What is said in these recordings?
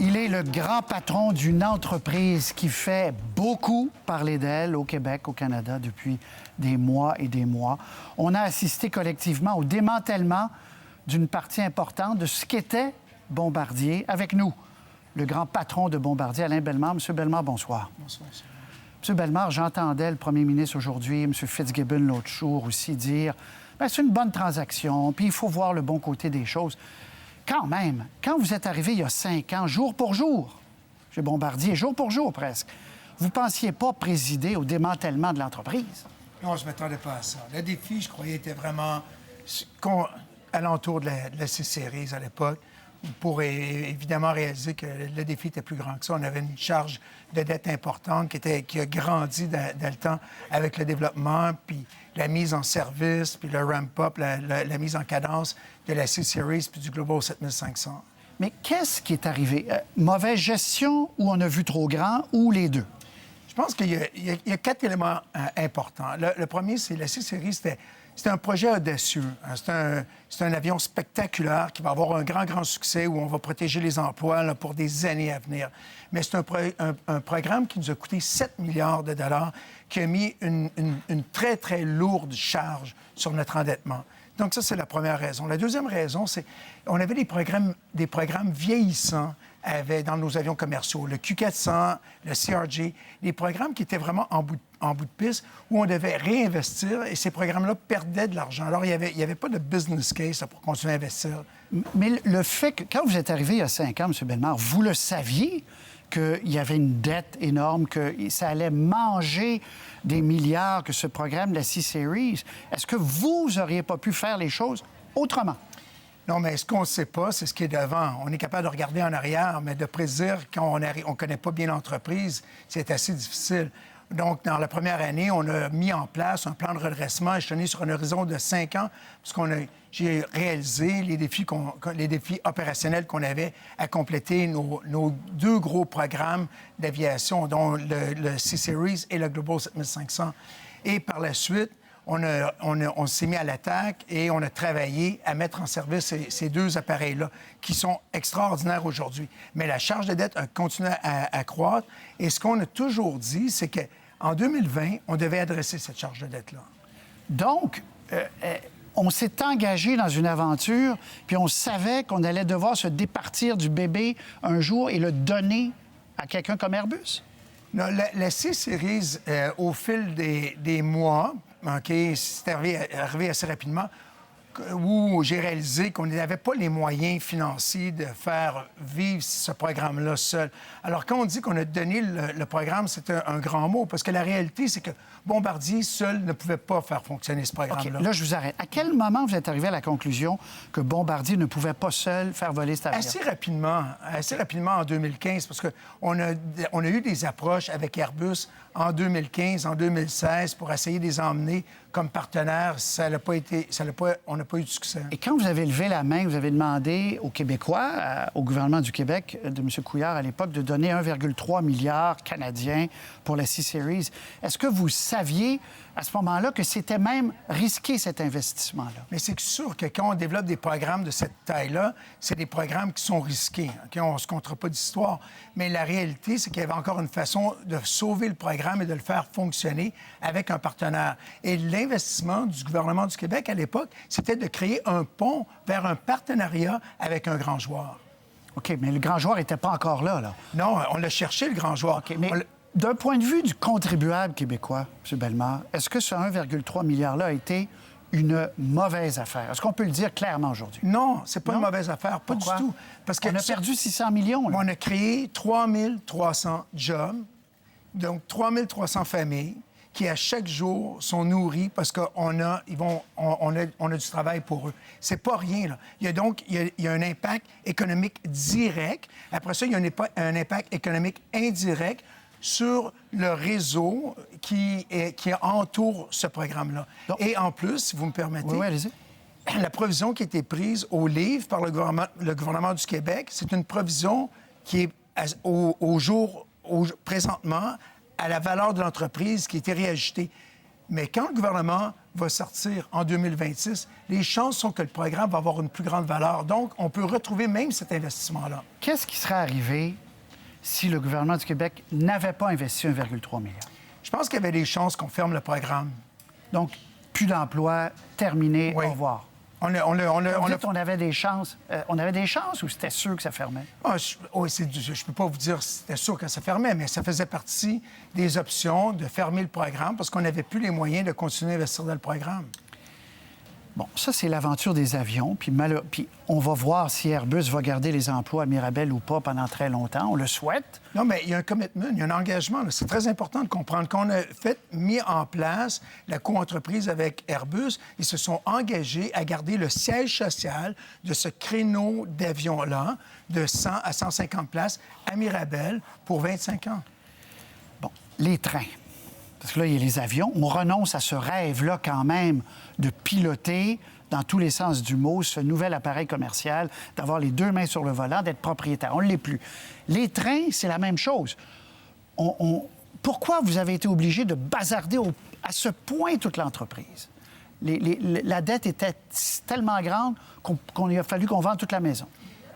Il est le grand patron d'une entreprise qui fait beaucoup parler d'elle au Québec, au Canada, depuis des mois et des mois. On a assisté collectivement au démantèlement d'une partie importante de ce qu'était Bombardier. Avec nous, le grand patron de Bombardier, Alain Bellemare. Monsieur Bellemare, bonsoir. Bonsoir, monsieur. Monsieur Bellemare, j'entendais le premier ministre aujourd'hui, M. Fitzgibbon l'autre jour aussi dire bien, c'est une bonne transaction, puis il faut voir le bon côté des choses. Quand même, quand vous êtes arrivé il y a 5 ans, jour pour jour, chez Bombardier, jour pour jour presque, vous ne pensiez pas présider au démantèlement de l'entreprise? Non, je ne m'attendais pas à ça. Le défi, je croyais, était vraiment alentour de la C-Series à l'époque, pour évidemment réaliser que le défi était plus grand que ça. On avait une charge de dette importante qui a grandi dans le temps avec le développement, puis la mise en service, puis le ramp-up, la mise en cadence de la C-Series puis du Global 7500. Mais qu'est-ce qui est arrivé? Mauvaise gestion ou on a vu trop grand ou les deux? Je pense qu'il y a 4 éléments importants. Le premier, c'est la C-Series, c'était un projet audacieux. C'est un avion spectaculaire qui va avoir un grand succès où on va protéger les emplois là, pour des années à venir. Mais c'est un programme qui nous a coûté 7 milliards de dollars, qui a mis une très lourde charge sur notre endettement. Donc ça, c'est la première raison. La deuxième raison, c'est qu'on avait des programmes vieillissants dans nos avions commerciaux, le Q400, le CRJ, des programmes qui étaient vraiment en bout de piste, où on devait réinvestir, et ces programmes-là perdaient de l'argent. Alors, il n'y avait pas de business case pour continuer à investir. Mais le fait que, quand vous êtes arrivé il y a 5 ans, M. Bellemare, vous le saviez qu'il y avait une dette énorme, que ça allait manger des milliards, que ce programme de la C-Series. Est-ce que vous n'auriez pas pu faire les choses autrement? Non, mais ce qu'on ne sait pas, c'est ce qui est devant. On est capable de regarder en arrière, mais de prédire quand on ne connaît pas bien l'entreprise, c'est assez difficile. Donc, dans la première année, on a mis en place un plan de redressement échelonné sur un horizon de 5 ans, j'ai réalisé les défis opérationnels qu'on avait à compléter nos 2 gros programmes d'aviation, dont le C-Series et le Global 7500. Et par la suite, on s'est mis à l'attaque et on a travaillé à mettre en service ces 2 appareils-là, qui sont extraordinaires aujourd'hui. Mais la charge de dette a continué à croître. Et ce qu'on a toujours dit, c'est qu'en 2020, on devait adresser cette charge de dette-là. Donc, on s'est engagé dans une aventure, puis on savait qu'on allait devoir se départir du bébé un jour et le donner à quelqu'un comme Airbus? Non, la C-Series, au fil des mois, OK, c'est arrivé assez rapidement, où j'ai réalisé qu'on n'avait pas les moyens financiers de faire vivre ce programme-là seul. Alors, quand on dit qu'on a donné le programme, c'est un grand mot, parce que la réalité, c'est que Bombardier seul ne pouvait pas faire fonctionner ce programme-là. OK, là, je vous arrête. À quel moment vous êtes arrivé à la conclusion que Bombardier ne pouvait pas seul faire voler cet avion? Assez rapidement en 2015, parce qu'on a eu des approches avec Airbus en 2015, en 2016, pour essayer de les emmener comme partenaires. On n'a pas eu de succès. Et quand vous avez levé la main, vous avez demandé aux Québécois, au gouvernement du Québec, de M. Couillard à l'époque, de donner 1,3 milliard canadien pour la C-Series. Est-ce que vous saviez à ce moment-là que c'était même risqué, cet investissement-là? Mais c'est sûr que quand on développe des programmes de cette taille-là, c'est des programmes qui sont risqués. Okay? On ne se comptera pas d'histoire. Mais la réalité, c'est qu'il y avait encore une façon de sauver le programme et de le faire fonctionner avec un partenaire. Et l'investissement du gouvernement du Québec à l'époque, c'était de créer un pont vers un partenariat avec un grand joueur. OK, mais le grand joueur n'était pas encore là. Non, on l'a cherché, le grand joueur. OK, mais d'un point de vue du contribuable québécois, M. Bellemare, est-ce que ce 1,3 milliard-là a été une mauvaise affaire? Est-ce qu'on peut le dire clairement aujourd'hui? Non, c'est pas une mauvaise affaire, pas Pourquoi? du tout. Parce qu'on a perdu 600 millions. Là. On a créé 3300 jobs, donc 3300 familles qui, à chaque jour, sont nourries parce qu'on a du travail pour eux. C'est pas rien, là. Il y a un impact économique direct. Après ça, il y a un impact économique indirect sur le réseau qui entoure ce programme-là. Donc, et en plus, si vous me permettez, oui, allez-y. La provision qui a été prise au livre par le gouvernement du Québec, c'est une provision qui est présentement à la valeur de l'entreprise qui a été réajustée. Mais quand le gouvernement va sortir en 2026, les chances sont que le programme va avoir une plus grande valeur. Donc, on peut retrouver même cet investissement-là. Qu'est-ce qui serait arrivé si le gouvernement du Québec n'avait pas investi 1,3 milliard? Je pense qu'il y avait des chances qu'on ferme le programme. Donc, plus d'emplois, terminé, Oui. au revoir. On avait des chances. On avait des chances ou c'était sûr que ça fermait? je ne peux pas vous dire si c'était sûr que ça fermait, mais ça faisait partie des options de fermer le programme parce qu'on n'avait plus les moyens de continuer à investir dans le programme. Bon, ça, c'est l'aventure des avions. Puis on va voir si Airbus va garder les emplois à Mirabel ou pas pendant très longtemps. On le souhaite. Non, mais il y a un commitment, il y a un engagement. là. C'est très important de comprendre qu'on a mis en place la co-entreprise avec Airbus. Ils se sont engagés à garder le siège social de ce créneau d'avion-là de 100 à 150 places à Mirabel pour 25 ans. Bon, les trains. Parce que là, il y a les avions. On renonce à ce rêve-là quand même de piloter, dans tous les sens du mot, ce nouvel appareil commercial, d'avoir les deux mains sur le volant, d'être propriétaire. On ne l'est plus. Les trains, c'est la même chose. Pourquoi vous avez été obligé de bazarder à ce point toute l'entreprise? La dette était tellement grande qu'il a fallu qu'on vende toute la maison.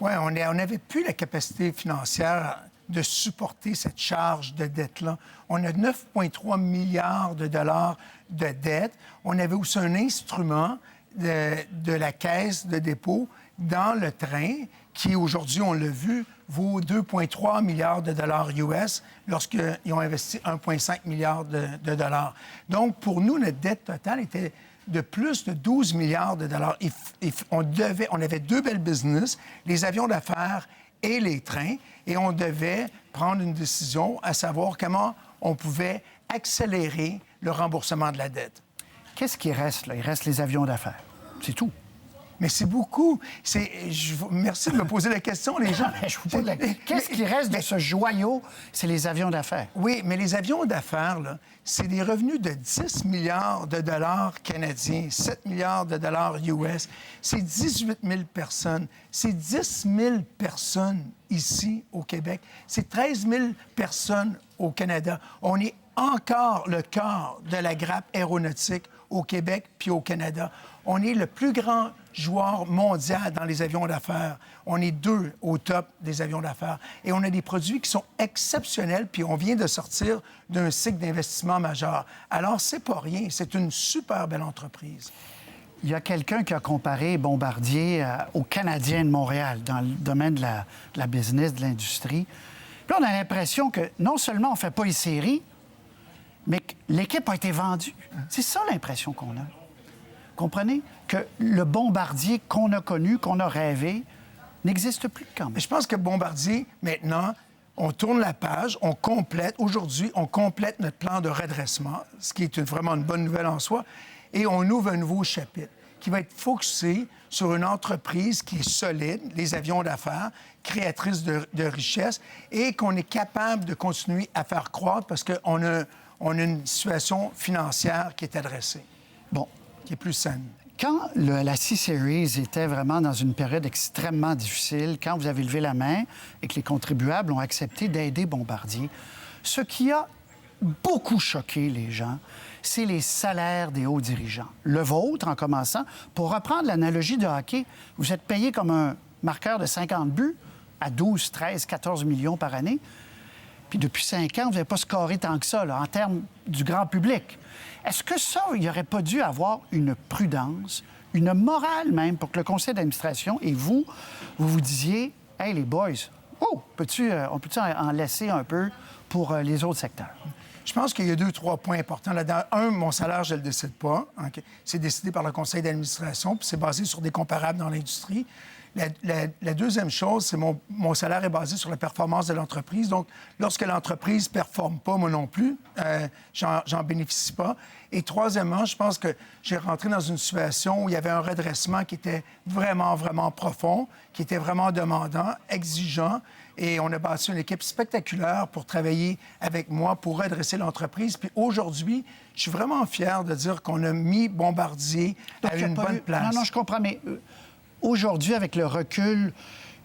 Oui, on n'avait plus la capacité financière de supporter cette charge de dette-là. On a 9,3 milliards de dollars de dette. On avait aussi un instrument de la caisse de dépôt dans le train qui, aujourd'hui, on l'a vu, vaut 2,3 milliards de dollars US lorsqu'ils ont investi 1,5 milliard de dollars. Donc, pour nous, notre dette totale était de plus de 12 milliards de dollars. On avait deux belles business, les avions d'affaires et les trains, et on devait prendre une décision à savoir comment on pouvait accélérer le remboursement de la dette. Qu'est-ce qui reste, là? Il reste les avions d'affaires. C'est tout. Mais c'est beaucoup. Merci de me poser la question, les gens. Qu'est-ce qui reste de ce joyau? C'est les avions d'affaires. Oui, mais les avions d'affaires, là, c'est des revenus de 10 milliards de dollars canadiens, 7 milliards de dollars US. C'est 18 000 personnes. C'est 10 000 personnes ici au Québec. C'est 13 000 personnes au Canada. On est encore le cœur de la grappe aéronautique au Québec puis au Canada. On est le plus grand joueur mondial dans les avions d'affaires. On est deux au top des avions d'affaires. Et on a des produits qui sont exceptionnels, puis on vient de sortir d'un cycle d'investissement majeur. Alors, c'est pas rien. C'est une super belle entreprise. Il y a quelqu'un qui a comparé Bombardier aux Canadiens de Montréal dans le domaine de la business, de l'industrie. Puis on a l'impression que non seulement on ne fait pas les séries, mais que l'équipe a été vendue. C'est ça l'impression qu'on a. Comprenez que le Bombardier qu'on a connu, qu'on a rêvé, n'existe plus quand même. Mais je pense que Bombardier, maintenant, on tourne la page, on complète. Aujourd'hui, on complète notre plan de redressement, ce qui est vraiment une bonne nouvelle en soi, et on ouvre un nouveau chapitre qui va être focusé sur une entreprise qui est solide, les avions d'affaires, créatrice de richesse, et qu'on est capable de continuer à faire croître parce qu'on a une situation financière qui est adressée. Bon. Qui est plus saine. Quand la C-Series était vraiment dans une période extrêmement difficile, quand vous avez levé la main et que les contribuables ont accepté d'aider Bombardier, ce qui a beaucoup choqué les gens, c'est les salaires des hauts dirigeants. Le vôtre, en commençant. Pour reprendre l'analogie de hockey, vous êtes payé comme un marqueur de 50 buts à 12, 13, 14 millions par année. Puis depuis 5 ans, vous n'avez pas scoré tant que ça, là, en termes du grand public. Est-ce que ça, il n'aurait pas dû avoir une prudence, une morale même, pour que le conseil d'administration et vous vous disiez « Hey, les boys, on peut-tu en laisser un peu pour les autres secteurs? » Je pense qu'il y a 2-3 points importants là-dedans. Un, mon salaire, je ne le décide pas. Okay? C'est décidé par le conseil d'administration, puis c'est basé sur des comparables dans l'industrie. La deuxième chose, c'est mon salaire est basé sur la performance de l'entreprise. Donc, lorsque l'entreprise ne performe pas, moi non plus, j'en bénéficie pas. Et troisièmement, je pense que j'ai rentré dans une situation où il y avait un redressement qui était vraiment, vraiment profond, qui était vraiment demandant, exigeant. Et on a bâti une équipe spectaculaire pour travailler avec moi, pour redresser l'entreprise. Puis aujourd'hui, je suis vraiment fier de dire qu'on a mis Bombardier à une bonne place. Non, je comprends, mais aujourd'hui, avec le recul,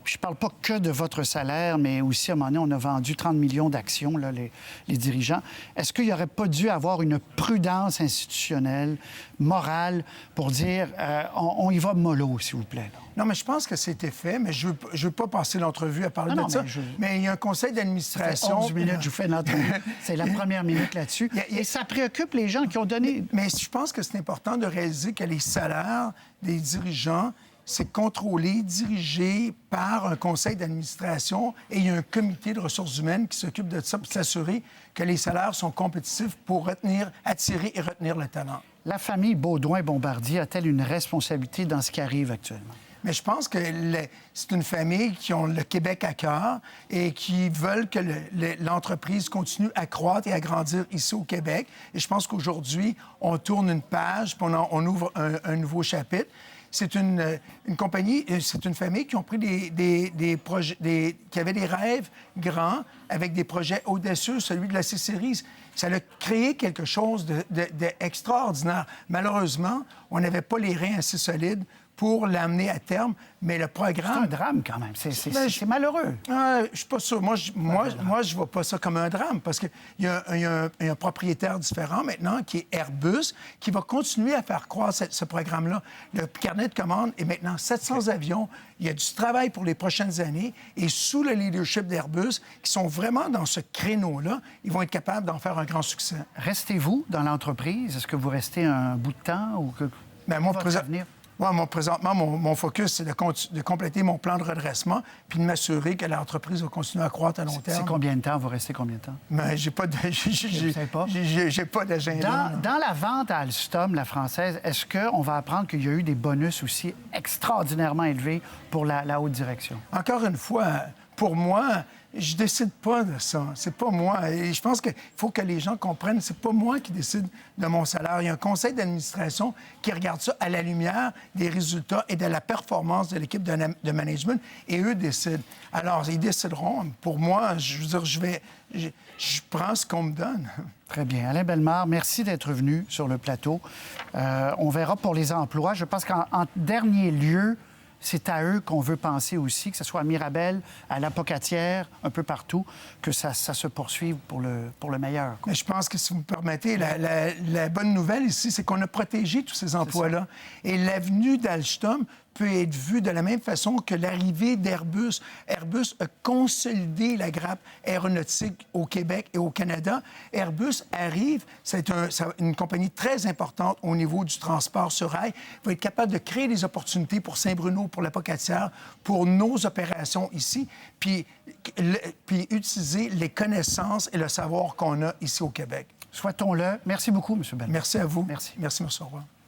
Puis je ne parle pas que de votre salaire, mais aussi, à un moment donné, on a vendu 30 millions d'actions, là, les dirigeants. Est-ce qu'il n'aurait pas dû avoir une prudence institutionnelle, morale, pour dire on y va mollo, s'il vous plaît? Là? Non, mais je pense que c'était fait, mais je veux pas passer l'entrevue à parler de ça. Mais il y a un conseil d'administration... 11 minutes, je vous fais l'entrevue. C'est la première minute là-dessus. Et ça préoccupe les gens qui ont donné... Mais je pense que c'est important de réaliser que les salaires des dirigeants, c'est contrôlé, dirigé par un conseil d'administration et il y a un comité de ressources humaines qui s'occupe de ça pour s'assurer que les salaires sont compétitifs pour attirer et retenir le talent. La famille Baudouin-Bombardier a-t-elle une responsabilité dans ce qui arrive actuellement? Mais je pense que c'est une famille qui ont le Québec à cœur et qui veulent que l'entreprise continue à croître et à grandir ici au Québec. Et je pense qu'aujourd'hui, on tourne une page, puis on ouvre un nouveau chapitre. C'est une compagnie, c'est une famille qui ont pris des projets, qui avaient des rêves grands avec des projets audacieux, celui de la C-Series. Ça a créé quelque chose d'extraordinaire. Malheureusement, on n'avait pas les reins assez solides pour l'amener à terme, mais le programme... C'est un drame, quand même. C'est malheureux. Je suis pas sûr. Moi, je vois pas ça comme un drame, parce qu'il y a un propriétaire différent maintenant, qui est Airbus, qui va continuer à faire croître ce programme-là. Le carnet de commandes est maintenant 700 avions. Il y a du travail pour les prochaines années. Et sous le leadership d'Airbus, qui sont vraiment dans ce créneau-là, ils vont être capables d'en faire un grand succès. Restez-vous dans l'entreprise? Est-ce que vous restez un bout de temps? Ou que... Bien, présentement, mon focus, c'est de compléter mon plan de redressement puis de m'assurer que l'entreprise va continuer à croître à long terme. C'est combien de temps? Vous restez combien de temps? Mais j'ai pas d'agenda. Dans la vente à Alstom, la française, est-ce qu'on va apprendre qu'il y a eu des bonus aussi extraordinairement élevés pour la haute direction? Encore une fois, pour moi, je décide pas de ça. C'est pas moi. Et je pense qu'il faut que les gens comprennent, c'est pas moi qui décide de mon salaire. Il y a un conseil d'administration qui regarde ça à la lumière des résultats et de la performance de l'équipe de management, et eux décident. Alors, ils décideront. Pour moi, je veux dire, je prends ce qu'on me donne. Très bien. Alain Bellemare, merci d'être venu sur le plateau. On verra pour les emplois. Je pense qu'en dernier lieu, c'est à eux qu'on veut penser aussi, que ce soit à Mirabel, à la Pocatière, un peu partout, que ça se poursuive pour le meilleur. Mais je pense que, si vous me permettez, la bonne nouvelle ici, c'est qu'on a protégé tous ces emplois-là. Et l'avenue d'Alstom peut être vue de la même façon que l'arrivée d'Airbus. Airbus a consolidé la grappe aéronautique au Québec et au Canada. Airbus arrive, c'est une compagnie très importante au niveau du transport sur rail, va être capable de créer des opportunités pour Saint-Bruno, pour la Pocatière, pour nos opérations ici, puis utiliser les connaissances et le savoir qu'on a ici au Québec. Souhaitons-le. Merci beaucoup, M. Bellemare. Merci à vous. Merci. Merci, M. Roy.